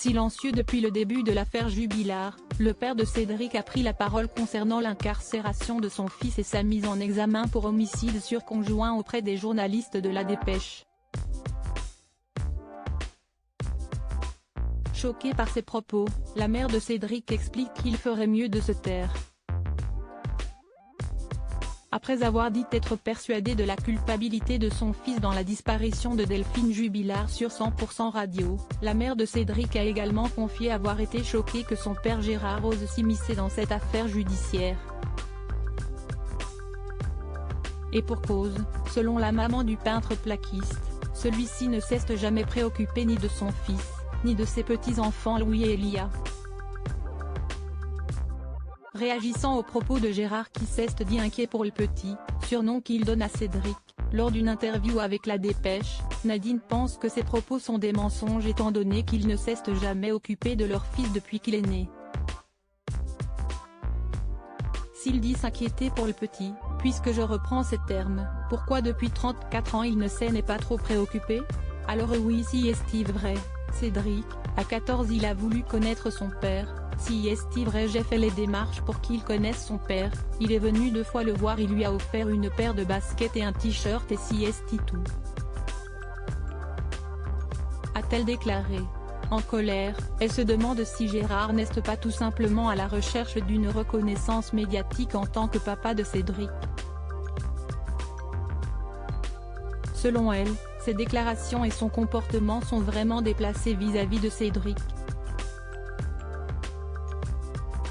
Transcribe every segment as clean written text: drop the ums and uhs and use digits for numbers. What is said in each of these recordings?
Silencieux depuis le début de l'affaire Jubillar, le père de Cédric a pris la parole concernant l'incarcération de son fils et sa mise en examen pour homicide sur conjoint auprès des journalistes de La Dépêche. Choquée par ses propos, la mère de Cédric explique qu'il ferait mieux de se taire. Après avoir dit être persuadée de la culpabilité de son fils dans la disparition de Delphine Jubillar sur 100% Radio, la mère de Cédric a également confié avoir été choquée que son père Gérard ose s'immiscer dans cette affaire judiciaire. Et pour cause, selon la maman du peintre plaquiste, celui-ci ne s'est jamais préoccupé ni de son fils, ni de ses petits-enfants Louis et Elia. Réagissant aux propos de Gérard qui s'est dit inquiet pour le petit, surnom qu'il donne à Cédric, lors d'une interview avec La Dépêche, Nadine pense que ces propos sont des mensonges étant donné qu'il ne s'est jamais occupé de leur fils depuis qu'il est né. S'il dit s'inquiéter pour le petit, puisque je reprends ces termes, pourquoi depuis 34 ans il ne s'en est pas trop préoccupé? Alors oui, si est vrai, Cédric, à 14 il a voulu connaître son père. Si est vrai, j'ai fait les démarches pour qu'il connaisse son père, il est venu 2 fois le voir, il lui a offert une paire de baskets et un t-shirt et si est tout. A-t-elle déclaré. En colère, elle se demande si Gérard n'est pas tout simplement à la recherche d'une reconnaissance médiatique en tant que papa de Cédric. Selon elle, ses déclarations et son comportement sont vraiment déplacés vis-à-vis de Cédric.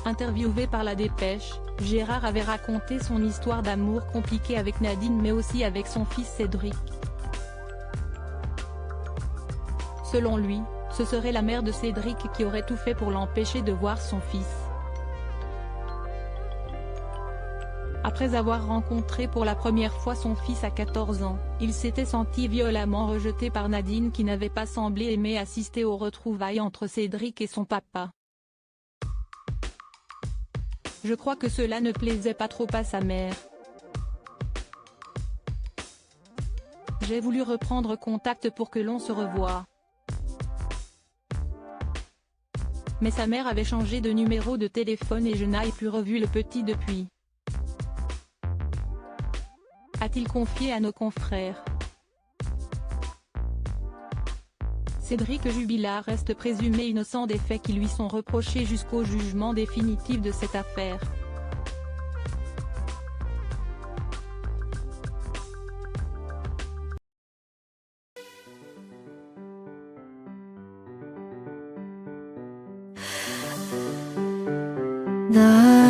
Interviewé par La Dépêche, Gérard avait raconté son histoire d'amour compliquée avec Nadine mais aussi avec son fils Cédric. Selon lui, ce serait la mère de Cédric qui aurait tout fait pour l'empêcher de voir son fils. Après avoir rencontré pour la première fois son fils à 14 ans, il s'était senti violemment rejeté par Nadine qui n'avait pas semblé aimer assister aux retrouvailles entre Cédric et son papa. Je crois que cela ne plaisait pas trop à sa mère. J'ai voulu reprendre contact pour que l'on se revoie. Mais sa mère avait changé de numéro de téléphone et je n'ai plus revu le petit depuis. A-t-il confié à nos confrères. Cédric Jubillar reste présumé innocent des faits qui lui sont reprochés jusqu'au jugement définitif de cette affaire. 나